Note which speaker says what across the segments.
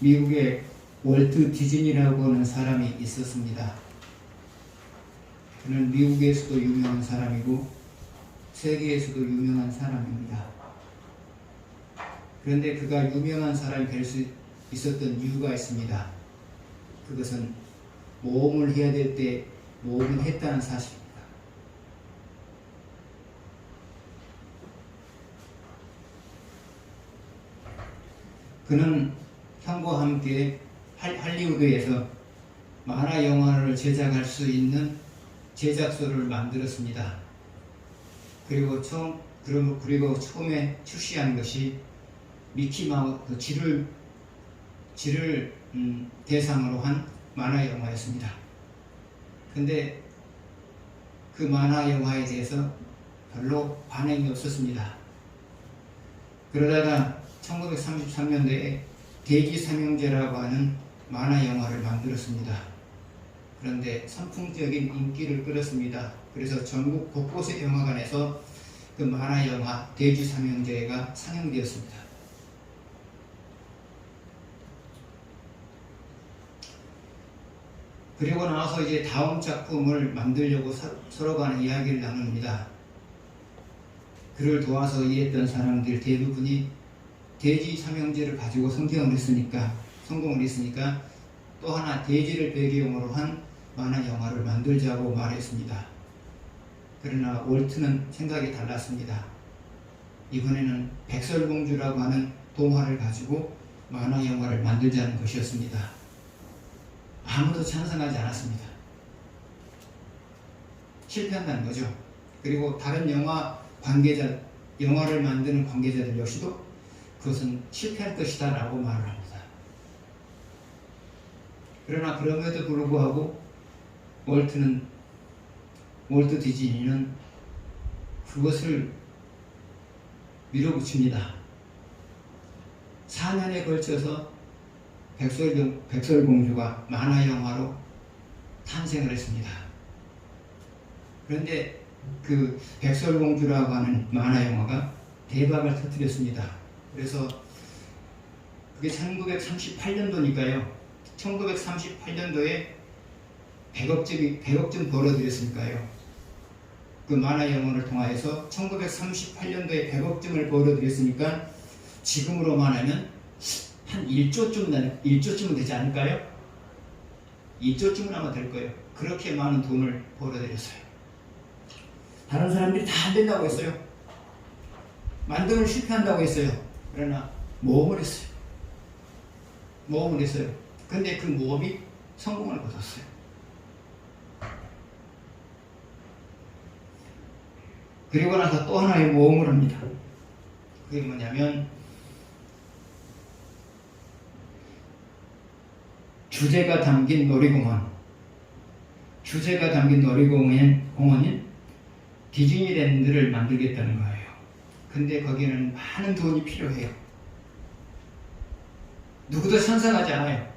Speaker 1: 미국에 월트 디즈니라고 하는 사람이 있었습니다. 그는 미국에서도 유명한 사람이고 세계에서도 유명한 사람입니다. 그런데 그가 유명한 사람이 될 수 있었던 이유가 있습니다. 그것은 모험을 해야 될 때 모험을 했다는 사실입니다. 그는 형과 함께 할리우드에서 만화 영화를 제작할 수 있는 제작소를 만들었습니다. 그리고 처음에 출시한 것이 미키마우스 지를 대상으로 한 만화 영화였습니다. 근데 그 만화 영화에 대해서 별로 반응이 없었습니다. 그러다가 1933년도에 대지삼형제라고 하는 만화 영화를 만들었습니다. 그런데 선풍적인 인기를 끌었습니다. 그래서 전국 곳곳의 영화관에서 그 만화 영화 대지삼형제가 상영되었습니다. 그리고 나서 이제 다음 작품을 만들려고 서로 간에 이야기를 나눕니다. 그를 도와서 일했던 사람들 대부분이 대지 삼형제를 가지고 성공을 했으니까 또 하나 대지를 배경으로 한 만화 영화를 만들자고 말했습니다. 그러나 월트는 생각이 달랐습니다. 이번에는 백설공주라고 하는 동화를 가지고 만화 영화를 만들자는 것이었습니다. 아무도 찬성하지 않았습니다. 실패한다는 거죠. 그리고 다른 영화를 만드는 관계자들 역시도 그것은 실패할 것이다 라고 말을 합니다. 그러나 그럼에도 불구하고 월트 디즈니는 그것을 밀어붙입니다. 4년에 걸쳐서 백설공주가 만화 영화로 탄생을 했습니다. 그런데 그 백설공주라고 하는 만화 영화가 대박을 터뜨렸습니다. 그래서 그게 1938년도니까요. 1938년도에 100억쯤 벌어들였으니까요. 그 만화 영화를 통하여서 1938년도에 100억쯤을 벌어들였으니까 지금으로 말하면 한 1조쯤은 되지 않을까요? 2조쯤은 아마 될 거예요. 그렇게 많은 돈을 벌어들였어요. 다른 사람들이 다 안 된다고 했어요. 만들면 실패한다고 했어요. 그러나 모험을 했어요. 근데 그 모험이 성공을 거뒀어요. 그리고 나서 또 하나의 모험을 합니다. 그게 뭐냐면 주제가 담긴 놀이공원인 디즈니랜드를 만들겠다는 거예요. 근데 거기는 많은 돈이 필요해요. 누구도 찬성하지 않아요.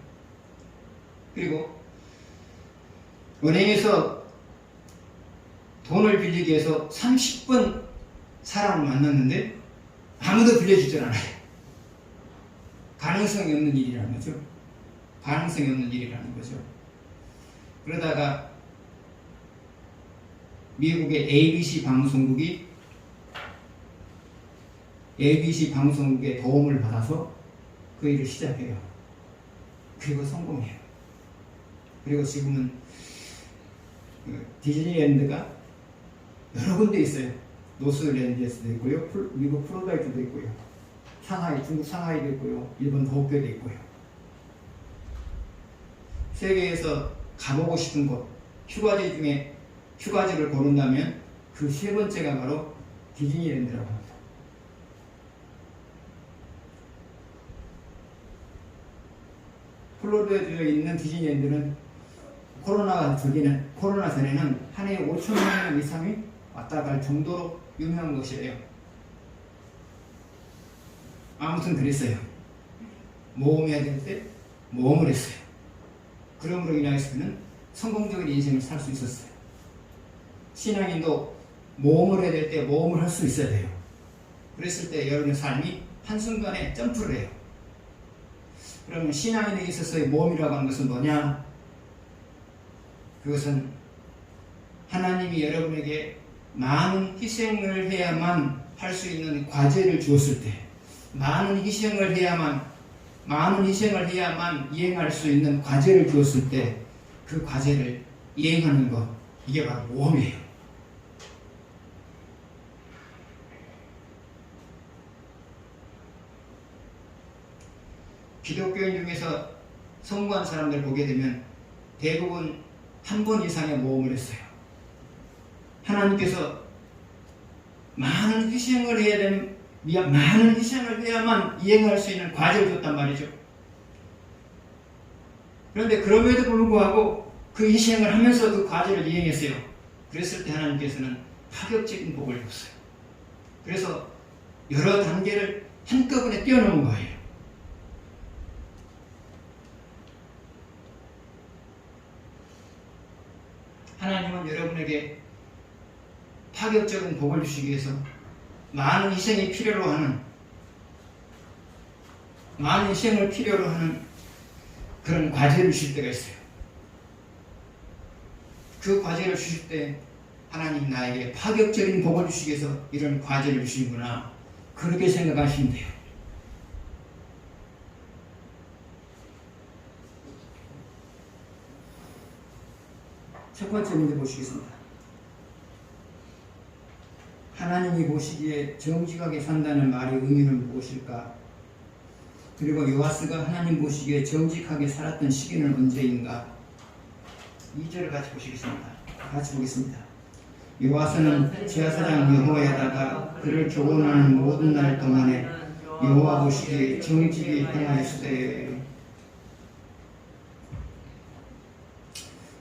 Speaker 1: 그리고 은행에서 돈을 빌리기 위해서 30번 사람을 만났는데 아무도 빌려주질 않아요. 가능성이 없는 일이라는 거죠. 그러다가 미국의 ABC 방송국의 도움을 받아서 그 일을 시작해요. 그리고 성공해요. 그리고 지금은 디즈니랜드가 여러 군데 있어요. 노스랜드에서도 있고요. 미국 플로리다에도 있고요. 중국 상하이도 있고요. 일본 도쿄도 있고요. 세계에서 가보고 싶은 곳, 휴가지 중에 휴가지를 고른다면 그 세 번째가 바로 디즈니랜드라고 합니다. 플로리다에 있는 디즈니랜드는 코로나 전에는 한 해에 5천만 명 이상이 왔다 갈 정도로 유명한 곳이에요. 아무튼 그랬어요. 모험해야 될 때 모험을 했어요. 그러므로 인하여서 그는 성공적인 인생을 살 수 있었어요. 신앙인도 모험을 해야 될 때 모험을 할 수 있어야 돼요. 그랬을 때 여러분의 삶이 한순간에 점프를 해요. 그러면 신앙인에 있어서의 모험이라고 하는 것은 뭐냐? 그것은 하나님이 여러분에게 많은 희생을 해야만 할 수 있는 과제를 주었을 때, 많은 희생을 해야만 이행할 수 있는 과제를 주었을 때, 그 과제를 이행하는 것, 이게 바로 모험이에요. 기독교인 중에서 성공한 사람들 보게 되면 대부분 한 번 이상의 모험을 했어요. 하나님께서 많은 희생을 해야만 이행할 수 있는 과제를 줬단 말이죠. 그런데 그럼에도 불구하고 그 희생을 하면서 그 과제를 이행했어요. 그랬을 때 하나님께서는 파격적인 복을 줬어요. 그래서 여러 단계를 한꺼번에 뛰어넘은 거예요. 하나님은 여러분에게 파격적인 복을 주시기 위해서 많은 희생을 필요로 하는 그런 과제를 주실 때가 있어요. 그 과제를 주실 때 하나님 나에게 파격적인 복을 주시기 위해서 이런 과제를 주시는구나, 그렇게 생각하시면 돼요. 첫 번째 문제 보시겠습니다. 하나님이 보시기에 정직하게 산다는 말의 의미는 무엇일까? 그리고 요아스가 하나님 보시기에 정직하게 살았던 시기는 언제인가? 2절을 같이 보겠습니다. 요아스는 제사장 여호야다가 그를 조언하는 모든 날 동안에 여호와 보시기에 정직히 행하였으되,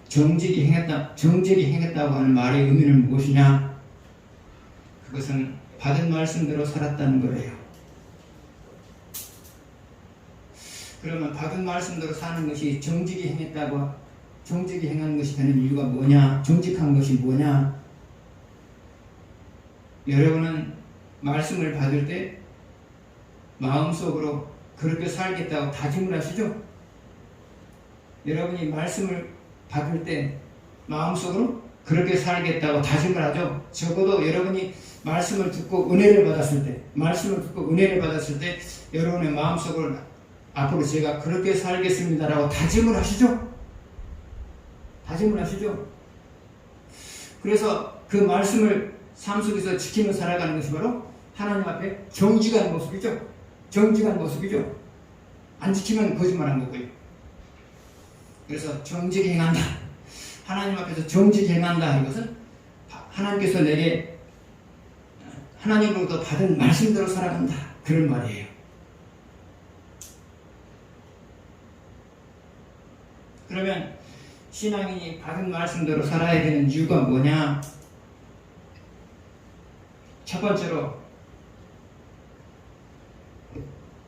Speaker 1: 정직히 행했다고 하는 말의 의미는 무엇이냐? 그것은 받은 말씀대로 살았다는 거예요. 그러면 받은 말씀대로 사는 것이 정직히 행한 것이 되는 이유가 뭐냐? 정직한 것이 뭐냐? 여러분은 말씀을 받을 때 마음속으로 그렇게 살겠다고 다짐을 하시죠? 여러분이 말씀을 받을 때 마음속으로 그렇게 살겠다고 다짐을 하죠. 적어도 여러분이 말씀을 듣고 은혜를 받았을 때 여러분의 마음속으로 앞으로 제가 그렇게 살겠습니다라고 다짐을 하시죠. 그래서 그 말씀을 삶 속에서 지키며 살아가는 것이 바로 하나님 앞에 정직한 모습이죠. 안 지키면 거짓말한 거고요. 그래서 정직히 행한다, 하나님 앞에서 정직히 행한다, 이것은 하나님께서 내게 하나님으로부터 받은 말씀대로 살아간다, 그런 말이에요. 그러면 신앙인이 받은 말씀대로 살아야 되는 이유가 뭐냐? 첫 번째로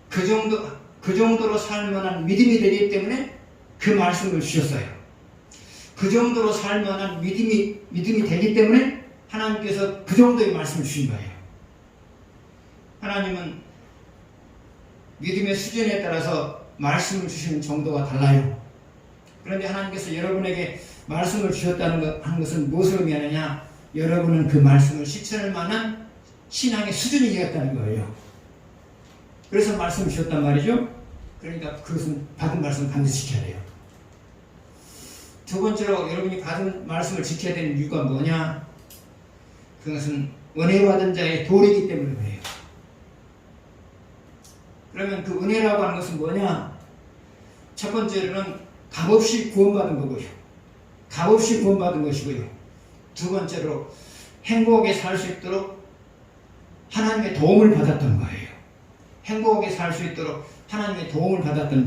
Speaker 1: 그 정도로 살만한 믿음이 되기 때문에 그 말씀을 주셨어요. 그 정도로 살만한 믿음이 되기 때문에 하나님께서 그 정도의 말씀을 주신 거예요. 하나님은 믿음의 수준에 따라서 말씀을 주시는 정도가 달라요. 그런데 하나님께서 여러분에게 말씀을 주셨다는 것은 무엇을 의미하느냐? 여러분은 그 말씀을 실천할 만한 신앙의 수준이 되었다는 거예요. 그래서 말씀을 주셨단 말이죠. 그러니까 그것은 받은 말씀을 반드시 지켜야 돼요. 두 번째로 여러분이 받은 말씀을 지켜야 되는 이유가 뭐냐? 그것은 은혜 받은 자의 도리이기 때문에 그래요. 그러면 그 은혜라고 하는 것은 뭐냐? 첫 번째로는 값없이 구원받은 것이고요. 두 번째로 행복하게 살 수 있도록 하나님의 도움을 받았던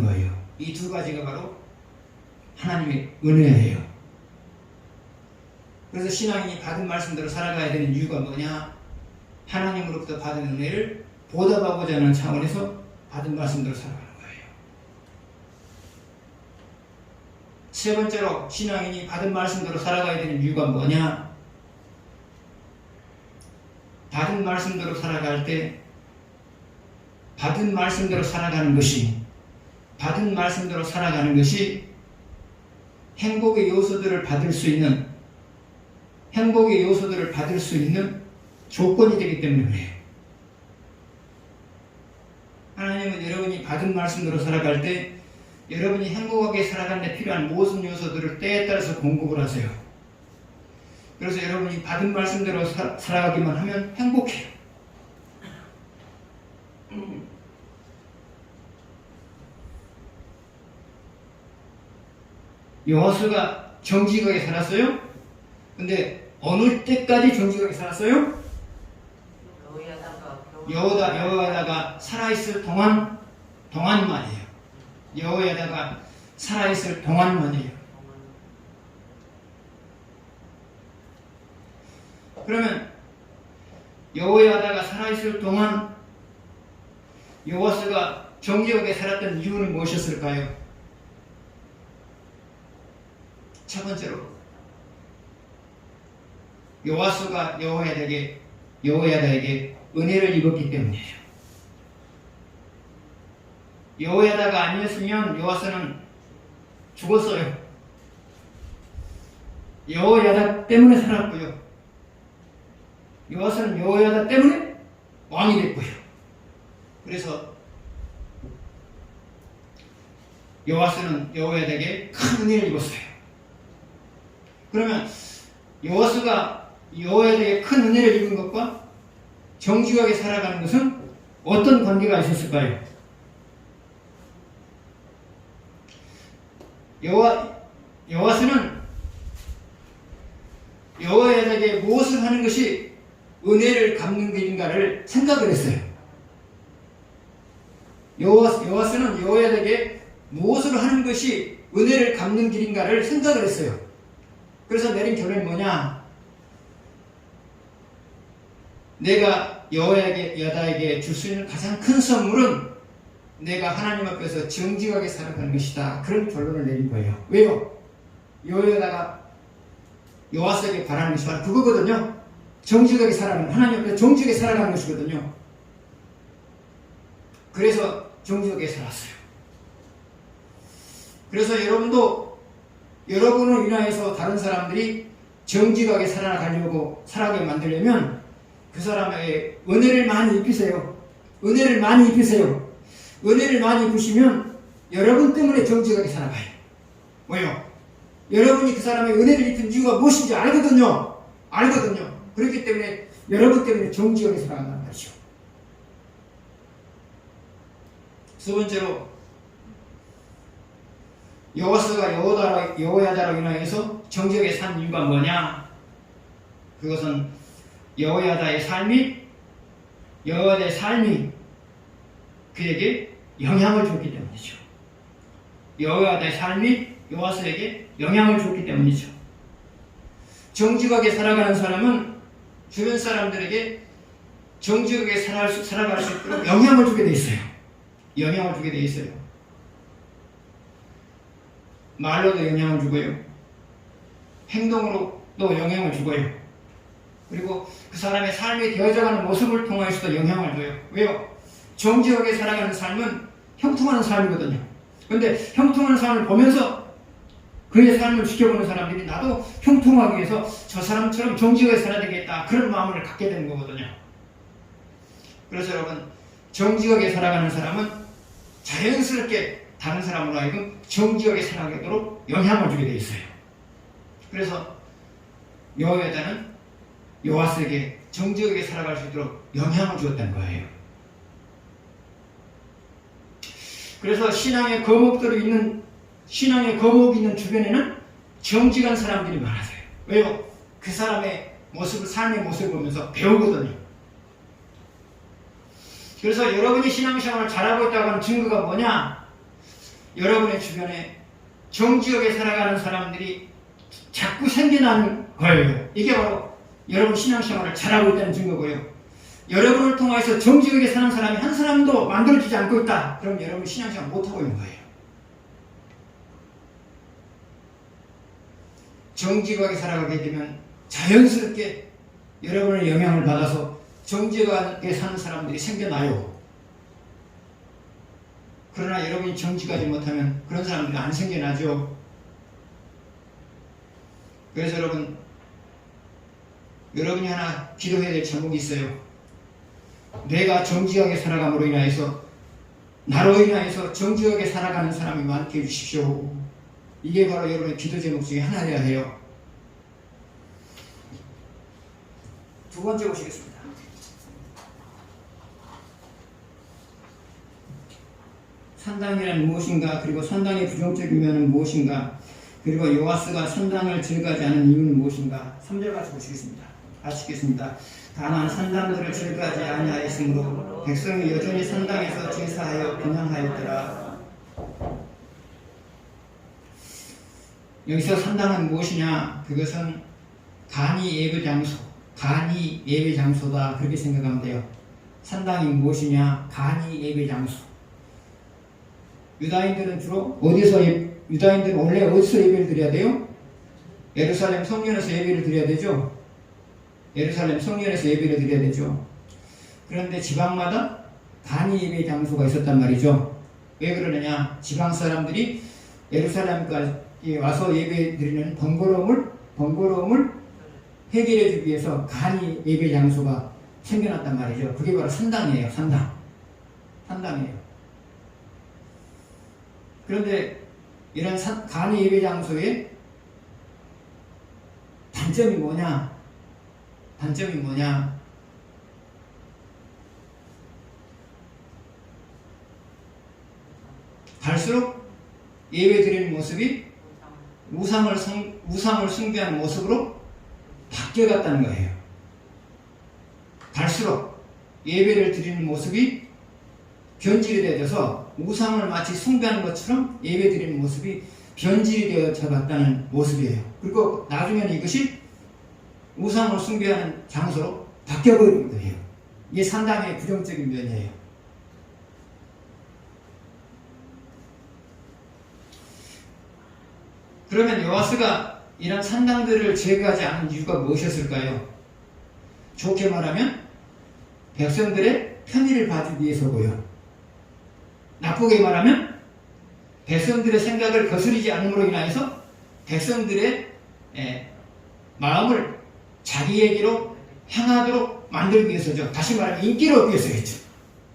Speaker 1: 거예요. 이 두 가지가 바로 하나님의 은혜예요. 그래서 신앙인이 받은 말씀대로 살아가야 되는 이유가 뭐냐? 하나님으로부터 받은 은혜를 보답하고자 하는 차원에서 받은 말씀대로 살아가는 거예요. 세 번째로 신앙인이 받은 말씀대로 살아가야 되는 이유가 뭐냐? 받은 말씀대로 살아갈 때 받은 말씀대로 살아가는 것이 받은 말씀대로 살아가는 것이 행복의 요소들을 받을 수 있는 조건이 되기 때문에 그래요. 하나님은 여러분이 받은 말씀대로 살아갈 때 여러분이 행복하게 살아가는 데 필요한 모든 요소들을 때에 따라서 공급을 하세요. 그래서 여러분이 받은 말씀대로 살아가기만 하면 행복해요. 여호수아가 정직하게 살았어요? 근데 어느 때까지 정직하게 살았어요? 여호야다가 살아있을 동안만이에요. 여호야다가 살아있을 동안만이에요. 그러면 여호야다가 살아있을 동안 여호수아가 정직하게 살았던 이유는 무엇이었을까요? 첫 번째로 여호수아가 여호야다에게 은혜를 입었기 때문이에요. 여호야다가 아니었으면 여호수아는 죽었어요. 여호야다 때문에 살았고요. 여호수아는 여호야다 때문에 왕이 됐고요. 그래서 여호수아는 여호야다에게 큰 은혜를 입었어요. 그러면 여호수아가 여호야다에게 큰 은혜를 입은 것과 정직하게 살아가는 것은 어떤 관계가 있었을까요? 여호수아는 여호야다에게 무엇을 하는 것이 은혜를 갚는 길인가를 생각을 했어요. 여호수아는 여호야다에게 무엇을 하는 것이 은혜를 갚는 길인가를 생각을 했어요. 그래서 내린 결론이 뭐냐? 내가 여호야다에게 줄 수 있는 가장 큰 선물은 내가 하나님 앞에서 정직하게 살아가는 것이다. 그런 결론을 내린 거예요. 왜요? 여호야다가 여호수아에게 바라는 것이 바로 그거거든요. 정직하게 살아가는, 하나님 앞에서 정직하게 살아가는 것이거든요. 그래서 정직하게 살았어요. 그래서 여러분을 인하여서 다른 사람들이 정직하게 살아가게 만들려면 그 사람에게 은혜를 많이 입히세요. 은혜를 많이 입히시면 여러분 때문에 정직하게 살아가요. 왜요? 여러분이 그 사람의 은혜를 입힌 이유가 무엇인지 알거든요. 그렇기 때문에 여러분 때문에 정직하게 살아간다는 말이죠. 두 번째로 여호수아가 여호야다로 인하여서 정직하게 산 이유가 뭐냐? 그것은 여호야다의 삶이 그에게 영향을 줬기 때문이죠. 여호야다의 삶이 여호수아에게 영향을 줬기 때문이죠. 정직하게 살아가는 사람은 주변 사람들에게 정직하게 살아갈 수 있도록 영향을 주게 돼 있어요. 말로도 영향을 주고요. 행동으로도 영향을 주고요. 그리고 그 사람의 삶이 되어져가는 모습을 통해서도 영향을 줘요. 왜요? 정직하게 살아가는 삶은 형통하는 삶이거든요. 그런데 형통하는 삶을 보면서 그의 삶을 지켜보는 사람들이 나도 형통하기 위해서 저 사람처럼 정직하게 살아야 되겠다. 그런 마음을 갖게 되는 거거든요. 그래서 여러분, 정직하게 살아가는 사람은 자연스럽게 다른 사람으로 하여금 정직하게 살아가도록 영향을 주게 되어 있어요. 그래서 여호야다는 여호수아에게 정직하게 살아갈 수 있도록 영향을 주었다는 거예요. 그래서 신앙의 거목이 있는 주변에는 정직한 사람들이 많아서요. 왜요? 그 사람의 삶의 모습을 보면서 배우거든요. 그래서 여러분이 신앙생활을 잘하고 있다고 하는 증거가 뭐냐? 여러분의 주변에 정직하게 살아가는 사람들이 자꾸 생겨나는 거예요. 이게 바로 여러분 신앙생활을 잘하고 있다는 증거고요. 여러분을 통해서 정직하게 사는 사람이 한 사람도 만들어지지 않고 있다. 그럼 여러분 신앙생활 못하고 있는 거예요. 정직하게 살아가게 되면 자연스럽게 여러분의 영향을 받아서 정직하게 사는 사람들이 생겨나요. 그러나 여러분이 정직하지 못하면 그런 사람들이 안 생겨나죠. 그래서 여러분이 하나 기도해야 될 제목이 있어요. 내가 정직하게 살아감으로 인하여서 나로 인하여서 정직하게 살아가는 사람이 많게 해주십시오. 이게 바로 여러분의 기도 제목 중에 하나여야 해요. 두 번째 보시겠습니다. 산당이란 무엇인가, 그리고 산당의 부정적인 면은 무엇인가, 그리고 요아스가 산당을 즐거워하지 않은 이유는 무엇인가. 3절 같이 보시겠습니다. 같이 읽겠습니다. 다만 산당들을 즐거워하지 아니하였으므로 백성이 여전히 산당에서 제사하여 분향하였더라. 여기서 산당은 무엇이냐? 그것은 간이 예배 장소, 간이 예배 장소다, 그렇게 생각하면 돼요. 산당이 무엇이냐? 간이 예배 장소. 유다인들은 주로 유다인들은 원래 어디서 예배를 드려야 돼요? 예루살렘 성전에서 예배를 드려야 되죠. 예루살렘 성전에서 예배를 드려야 되죠. 그런데 지방마다 단위 예배 장소가 있었단 말이죠. 왜 그러느냐? 지방 사람들이 예루살렘까지 와서 예배 드리는 번거로움을 해결해 주기 위해서 간이 예배 장소가 생겨났단 말이죠. 그게 바로 산당이에요. 산당이에요. 그런데 이런 간이 예배 장소의 단점이 뭐냐? 갈수록 예배 드리는 모습이 우상을 숭배하는 모습으로 바뀌어갔다는 거예요. 갈수록 예배를 드리는 모습이 변질이 되어서 우상을 마치 숭배하는 것처럼 예배 드리는 모습이 변질이 되어져 갔다는 모습이에요. 그리고 나중에는 이것이 우상을 숭배하는 장소로 바뀌어버린 거예요. 이게 산당의 부정적인 면이에요. 그러면 요아스가 이런 산당들을 제거하지 않은 이유가 무엇이었을까요? 좋게 말하면 백성들의 편의를 봐주기 위해서고요. 나쁘게 말하면 백성들의 생각을 거스르지 않음으로 인하여서 백성들의 마음을 자기에게로 향하도록 만들기 위해서죠. 다시 말하면 인기를 얻기 위해서겠죠.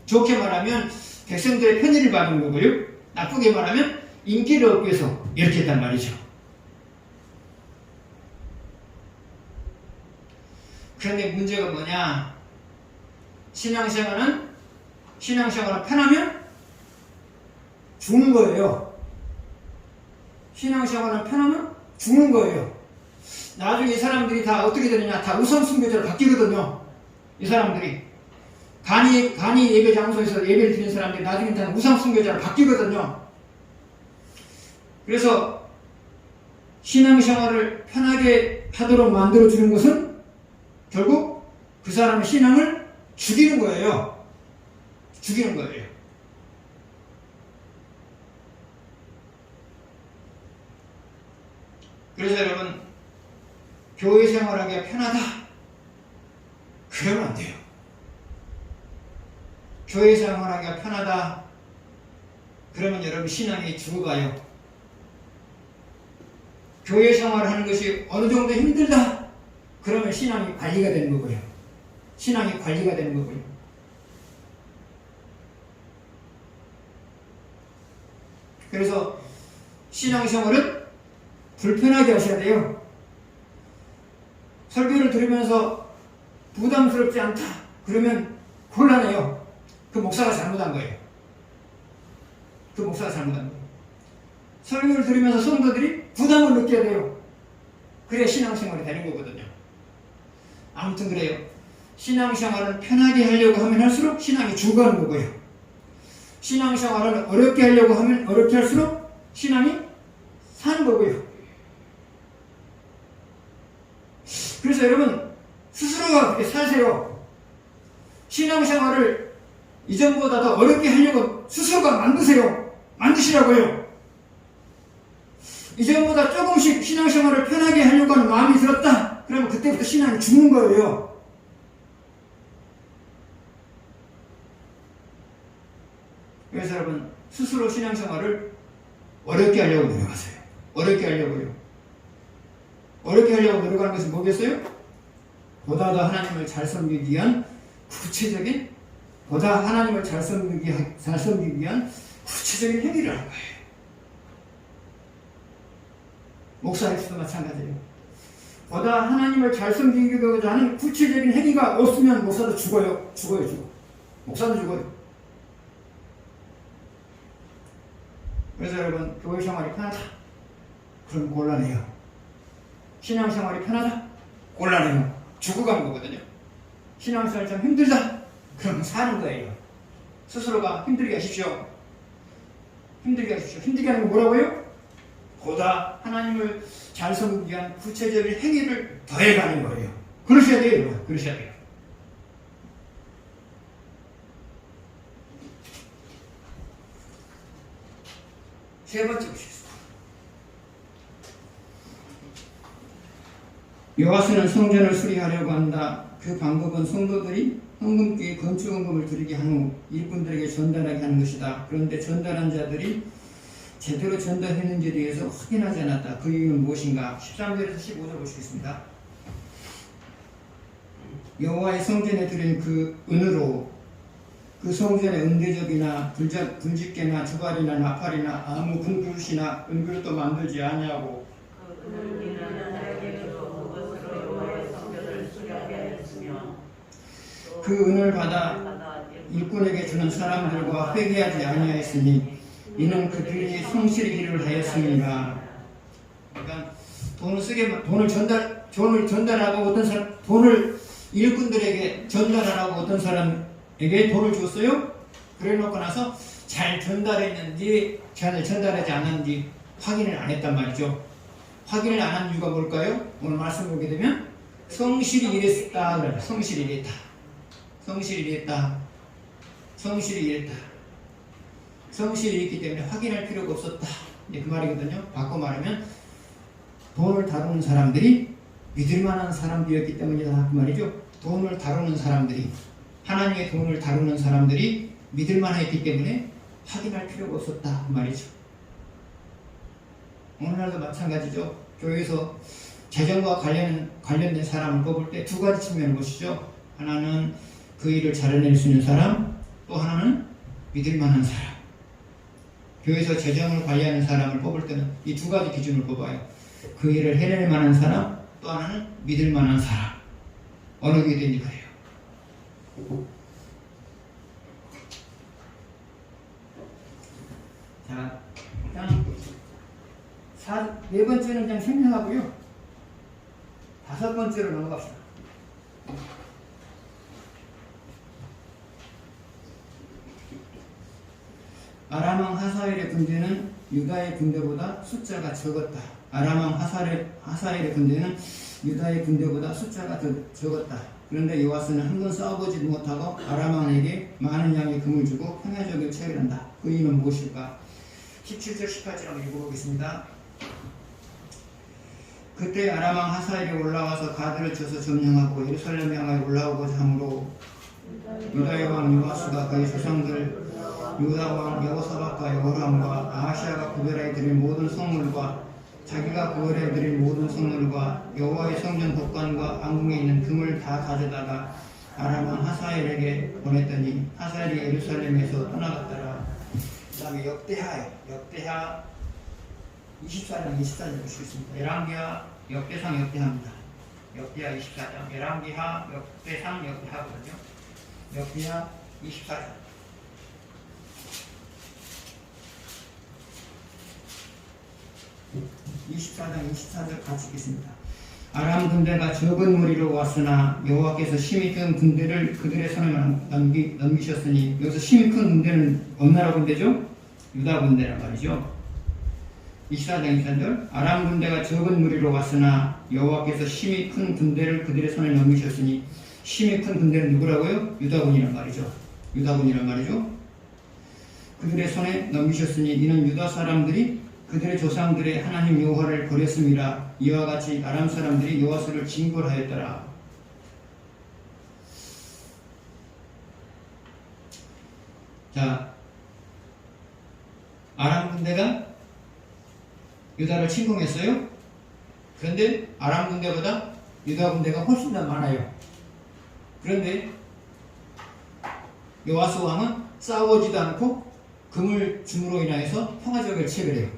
Speaker 1: 좋게 말하면 백성들의 편의를 봐주는 거고요. 나쁘게 말하면 인기를 얻기 위해서 이렇게 했단 말이죠. 그런데 문제가 뭐냐? 신앙생활은 편하면 죽는 거예요. 신앙생활은 편하면 죽는 거예요. 나중에 이 사람들이 다 어떻게 되느냐? 다 우상숭배자로 바뀌거든요. 이 사람들이 간이 예배 장소에서 예배를 드리는 사람들이 나중에 다 우상숭배자로 바뀌거든요. 그래서 신앙생활을 편하게 하도록 만들어주는 것은 결국 그 사람의 신앙을 죽이는 거예요. 그래서 여러분, 교회 생활하기가 편하다, 그러면 안 돼요. 교회 생활하기가 편하다, 그러면 여러분 신앙이 죽어가요. 교회 생활을 하는 것이 어느 정도 힘들다, 그러면 신앙이 관리가 되는 거고요. 그래서 신앙생활은 불편하게 하셔야 돼요. 설교를 들으면서 부담스럽지 않다, 그러면 곤란해요. 그 목사가 잘못한 거예요. 설교를 들으면서 성도들이 부담을 느껴야 돼요. 그래야 신앙생활이 되는 거거든요. 아무튼 그래요. 신앙생활을 편하게 하려고 하면 할수록 신앙이 죽어가는 거고요. 신앙생활을 어렵게 하려고 하면 어렵게 할수록 신앙이 사는 거고요. 그래서 여러분, 스스로가 그렇게 사세요. 신앙생활을 이전보다 더 어렵게 하려고 스스로가 만드시라고요. 이전보다 조금씩 신앙생활을 편하게 하려고 하는 마음이 들었다, 그러면 그때부터 신앙이 죽는 거예요. 그래서 여러분 스스로 신앙생활을 어렵게 하려고 노력하세요. 어렵게 하려고요. 어렵게 하려고 노력하는 것은 뭐겠어요? 보다 더 하나님을 잘 섬기기 위한 구체적인 보다 하나님을 잘 섬기기 위한 구체적인 행위를 하는 거예요. 목사에서도 마찬가지예요. 보다 하나님을 잘 섬기고자 하는 구체적인 행위가 없으면 목사도 죽어요. 목사도 죽어요. 그래서 여러분 교회 생활이 편하다. 그럼 곤란해요. 신앙생활이 편하다. 곤란해요. 죽어가는 거거든요. 신앙생활이 참 힘들다. 그럼 사는 거예요. 스스로가 힘들게 하십시오. 힘들게 하는 건 뭐라고요? 보다 하나님을 잘 섬기기 위한 구체적인 행위를 더해가는 거예요. 그러셔야 돼요. 그러셔야 돼요. 세 번째 보시겠습니다. 여호와서는 성전을 수리하려고 한다. 그 방법은 성도들이 헌금기에 건축헌금을 드리게 한 후 일꾼들에게 전달하게 하는 것이다. 그런데 전달한 자들이 제대로 전달했는지에 대해서 확인하지 않았다. 그 이유는 무엇인가? 13절에서 15절 보시겠습니다. 여호와의 성전에 드린 그 은으로 그 성전의 은대접이나 불집게나 주발이나 나팔이나 아무 금그릇이나 은그릇도 만들지 아니하고 그 은을 받아 일꾼에게 주는 사람들과 회개하지 아니하였으니 이는 그들이 성실히 일을 하였습니다. 그러니까 돈을 전달하고 어떤 사람 돈을 일꾼들에게 전달하라고 어떤 사람에게 돈을 줬어요. 그래놓고 나서 잘 전달했는지 잘 전달하지 않았는지 확인을 안 했단 말이죠. 확인을 안 한 이유가 뭘까요? 오늘 말씀 보게 되면 성실히 일했다 그래요. 성실히 일했다. 성실히 일했기 때문에 확인할 필요가 없었다. 그 말이거든요. 바꿔 말하면 돈을 다루는 사람들이 믿을만한 사람들이었기 때문이다. 그 말이죠. 돈을 다루는 사람들이 하나님의 돈을 다루는 사람들이 믿을만했기 때문에 확인할 필요가 없었다. 그 말이죠. 오늘날도 마찬가지죠. 교회에서 재정과 관련된 사람을 뽑을 때 두 가지 측면을 보시죠. 하나는 그 일을 잘해낼 수 있는 사람, 또 하나는 믿을만한 사람. 교회에서 재정을 관리하는 사람을 뽑을 때는 이 두 가지 기준을 뽑아요. 그 일을 해낼 만한 사람, 또 하나는 믿을 만한 사람. 어느 게 되니까요. 자, 일단 네 번째는 그냥 생략하고요. 다섯 번째로 넘어갑시다. 아람 왕 하사엘의 군대는 유다의 군대보다 숫자가 적었다. 아람 왕 하사엘의 군대는 유다의 군대보다 숫자가 더 적었다. 그런데 여호와서는 한 번 싸워보지도 못하고 아람 왕에게 많은 양의 금을 주고 평야적을 체결한다. 그 이유는 무엇일까? 17절 18절 한번 읽어보겠습니다. 그때 아람 왕 하사엘이 올라와서 가드를 쳐서 점령하고 예루살렘 향하여 올라오고자 하므로 유다의 왕 요아스가 그의 조상들 유다 왕 여호사밧과 여호람과 아하시아가 구별해 드린 모든 성물과 자기가 구별해 드린 모든 성물과 여호와의 성전 법관과 안궁에 있는 금을 다 가져다가 아람 왕 하사엘에게 보냈더니 하사엘이 예루살렘에서 떠나갔더라. 그 다음에 역대하 24장 24절 볼 수 있습니다. 열왕기하 역대상 역대하입니다. 역대하 24장 열왕기하 역대상 역대하거든요. 역대하 24장 24장 24절 같이 읽겠습니다. 아람 군대가 적은 무리로 왔으나 여호와께서 심히 큰 군대를 그들의 손에 넘기셨으니 여기서 심히 큰 군대는 어느 나라 군대죠? 유다 군대란 말이죠. 24장 24절 아람 군대가 적은 무리로 왔으나 여호와께서 심히 큰 군대를 그들의 손에 넘기셨으니 심히 큰 군대는 누구라고요? 유다군이란 말이죠. 그들의 손에 넘기셨으니 이는 유다 사람들이 그들의 조상들의 하나님 여호와를 버렸음이라. 이와 같이 아람 사람들이 여호와서를 징벌하였더라. 자, 아람 군대가 유다를 침공했어요. 그런데 아람 군대보다 유다 군대가 훨씬 더 많아요. 그런데 요아스 왕은 싸우지도 않고 금을 줌으로 인하여서 평화적을 체결해요.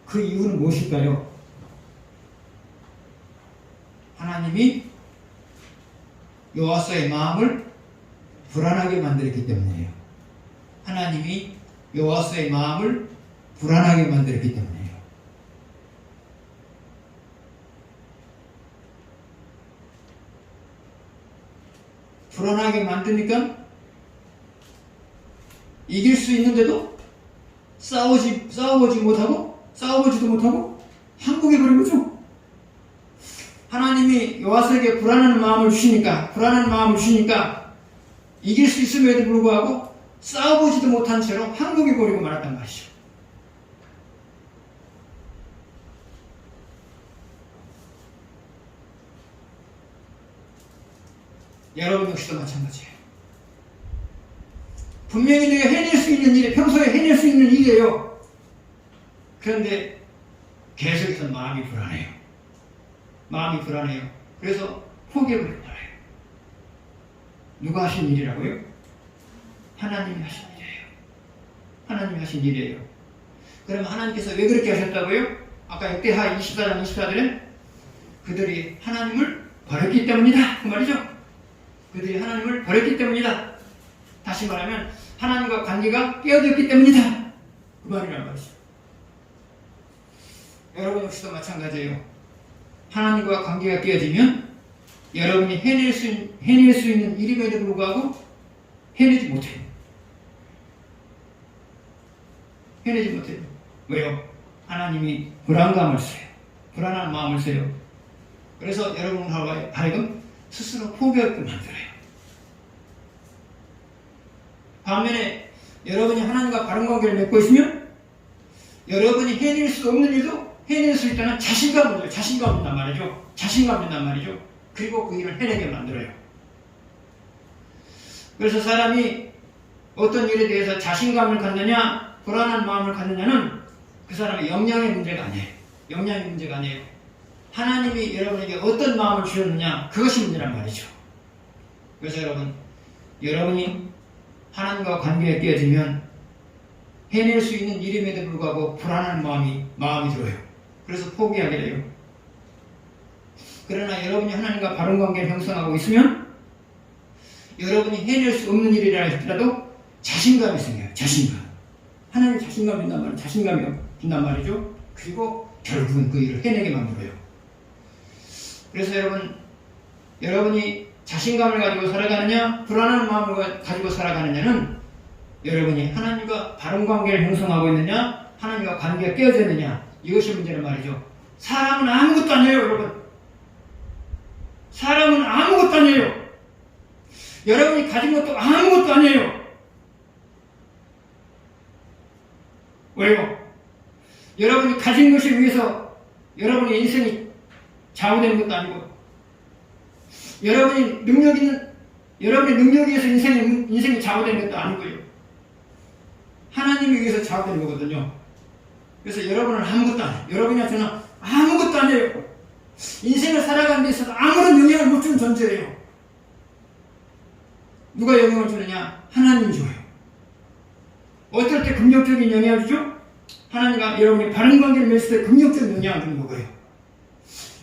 Speaker 1: 그 이유는 무엇일까요? 하나님이 요아스의 마음을 불안하게 만들었기 때문이에요. 하나님이 요아스의 마음을 불안하게 만들었기 때문이에요. 불안하게 만드니까 이길 수 있는데도 싸워보지도 못하고 항복해버린 거죠. 하나님이 요아스에게 불안한 마음을 주시니까 이길 수 있음에도 불구하고 싸워보지도 못한 채로 항복해버리고 말았단 말이죠. 여러분 역시도 마찬가지예요. 분명히 내가 해낼 수 있는 일이 평소에 해낼 수 있는 일이에요. 그런데 계속해서 마음이 불안해요. 그래서 포기해버리고 말아요. 누가 하신 일이라고요? 하나님이 하신 일이에요. 그러면 하나님께서 왜 그렇게 하셨다고요? 아까 역대하 24장 24절에 그들이 하나님을 버렸기 때문이다 그 말이죠. 그들이 하나님을 버렸기 때문이다. 다시 말하면 하나님과 관계가 깨어졌기 때문이다 그 말이란 말이죠. 여러분 역시도 마찬가지예요. 하나님과 관계가 깨어지면 여러분이 해낼 수 있는 일임에도 불구하고 해내지 못해요. 왜요? 하나님이 불안한 마음을 써요. 그래서 여러분 하여금 스스로 포기하게 만들어요. 반면에 여러분이 하나님과 바른 관계를 맺고 있으면 여러분이 해낼 수 없는 일도 해낼 수 있다는 자신감을 준단 말이죠. 그리고 그 일을 해내게 만들어요. 그래서 사람이 어떤 일에 대해서 자신감을 갖느냐 불안한 마음을 갖느냐는 그 사람의 역량의 문제가 아니에요. 하나님이 여러분에게 어떤 마음을 주셨느냐 그것이 문제란 말이죠. 그래서 여러분이 하나님과 관계에 깨어지면 해낼 수 있는 일임에도 불구하고 불안한 마음이 들어요. 그래서 포기하게 돼요. 그러나 여러분이 하나님과 바른 관계를 형성하고 있으면 여러분이 해낼 수 없는 일이라 할지라도 자신감이 생겨요. 하나님이 자신감이 준단 말이죠. 그리고 결국은 그 일을 해내게 만들어요. 그래서 여러분이 자신감을 가지고 살아가느냐 불안한 마음을 가지고 살아가느냐는 여러분이 하나님과 바른 관계를 형성하고 있느냐 하나님과 관계가 깨어져 있느냐 이것이 문제란 말이죠. 사람은 아무것도 아니에요. 여러분 사람은 아무것도 아니에요. 여러분이 가진 것도 아무것도 아니에요. 왜요? 여러분이 가진 것에 위해서 여러분의 인생이 좌우되는 것도 아니고 여러분의 능력에 의해서 인생이 좌우되는 것도 아니고요. 하나님에 의해서 좌우되는 거거든요. 그래서 여러분은 아무것도 아니에요. 여러분이나 저는 아무것도 아니에요. 인생을 살아가는 데 있어서 아무런 영향을 못 주는 존재예요. 누가 영향을 주느냐? 하나님이 줘요. 어떨 때 긍정적인 영향을 주죠? 하나님과 여러분이 바른 관계를 맺을 때 긍정적인 영향을 주는 거고요.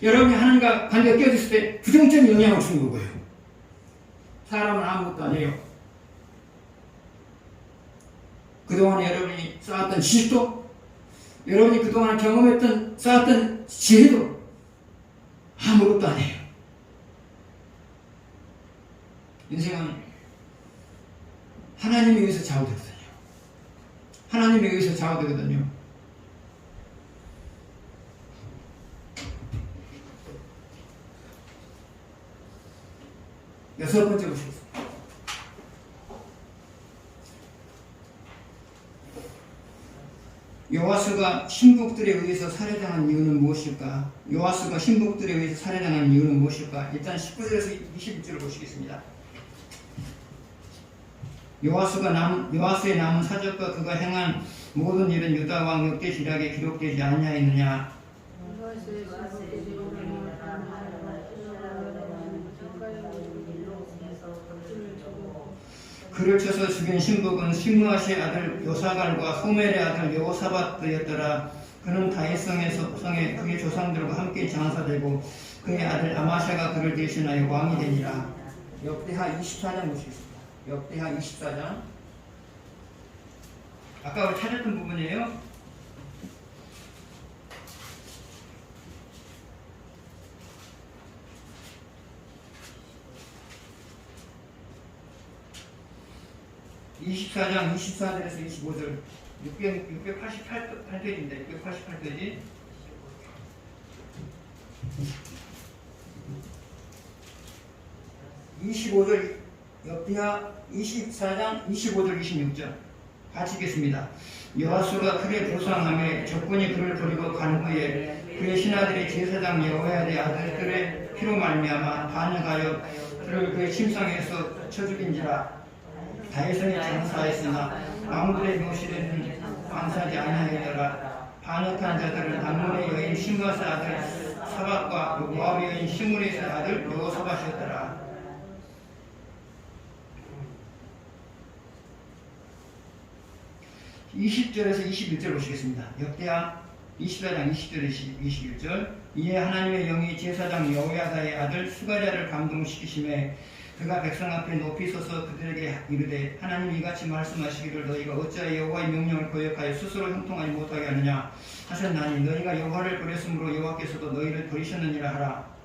Speaker 1: 여러분이 하나님과 관계가 깨어졌을 때 부정적인 영향을 주는 거고요. 사람은 아무것도 아니에요. 그동안에 여러분이 쌓았던 지식도 여러분이 그동안 경험했던 쌓았던 지혜도 아무것도 아니에요. 인생은 하나님에 의해서 좌우되거든요. 여섯 번째 보시겠습니다. 요아스가 신복들에 의해서 살해당한 이유는 무엇일까? 일단 19절에서 21절을 보시겠습니다. 요아스의 남은 사적과 그가 행한 모든 일은 유다 왕 역대지략에 기록되지 않냐했느냐. 그를 쳐서 죽인 신복은 심므앗의 아들 요사갈과 소멜의 아들 여호사밧이었더라. 그는 다윗 성에 그의 조상들과 함께 장사되고 그의 아들 아마샤가 그를 대신하여 왕이 되니라. 역대하 24장 보시겠습니다. 역대하 24장. 아까 우리 찾았던 부분이에요. (24장) 24절에서 25절 688페이지입니다. 688페이지. (25절) 역대하 24장 25절 26절 같이 읽겠습니다. 여호수아가 크게 불쌍하며 적군이 그를 버리고 간 후에 그의 신하들이 제사장 여호야다의 아들들의 피로 말미암아 반역하여 그를 그의 침상에서 쳐 죽인지라. 다윗성에 장사하였으나 왕들의 묘실에는 안사하지 아니하였더라. 반역한 자들은 암몬의 여인 심므앗의 아들 사밧과 모압의 여인 시므리의 아들 여호사밧이었더라. 20절에서 21절 보시겠습니다. 역대하 24장 20절에서 21절. 이에 하나님의 영이 제사장 여호야다의 아들 스가랴를 감동시키심에 그가 백성 앞에 높이 서서 그들에게 이르되 하나님이 이같이 말씀하시기를 너희가 어찌하여 여호와의 명령을 거역하여 스스로 형통하지 못하게 하느냐 하셨나니 너희가 여호와를 버렸으므로 여호와께서도 너희를 버리셨느니라 하라.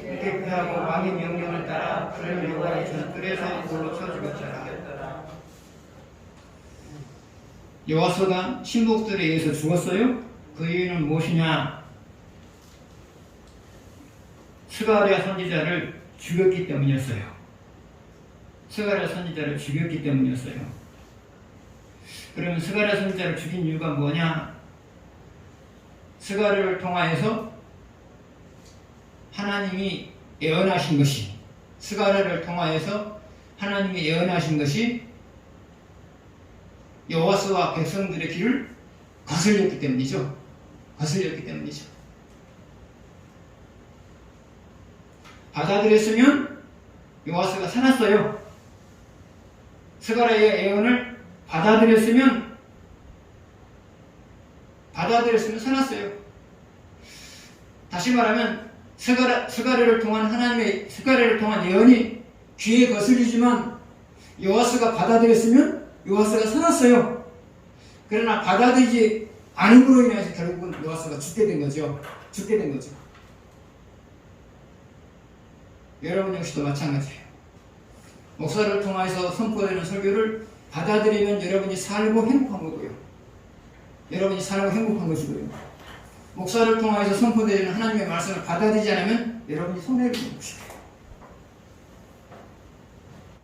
Speaker 1: 이렇게 그하고 왕의 명령을 따라 그를 여호와의 전뜰에서 돌로 쳐 죽였더라. 여호수아가 신복들에 의해서 죽었어요. 그 이유는 무엇이냐? 스가랴 선지자를 죽였기 때문이었어요. 스가랴 선지자를 죽였기 때문이었어요. 그러면 스가랴 선지자를 죽인 이유가 뭐냐? 스가랴를 통하여서 하나님이 예언하신 것이, 스가랴를 통하여서 하나님이 예언하신 것이 여호와스와 백성들의 길을 거슬렸기 때문이죠. 거슬렸기 때문이죠. 받아들였으면 여호와스가 살았어요. 스가랴의 예언을 받아들였으면 살았어요. 다시 말하면 스가랴를 통한 예언이 귀에 거슬리지만 여호와스가 받아들였으면 여호와스가 살았어요. 그러나 받아들이지 않음으로 인해서 결국은 여호와스가 죽게 된 거죠. 여러분 역시도 마찬가지예요. 목사를 통해서 선포되는 설교를 받아들이면 여러분이 살고 행복한 거고요. 여러분이 살고 행복한 것이고요. 목사를 통해서 선포되는 하나님의 말씀을 받아들이지 않으면 여러분이 손해를 보는 것이고요.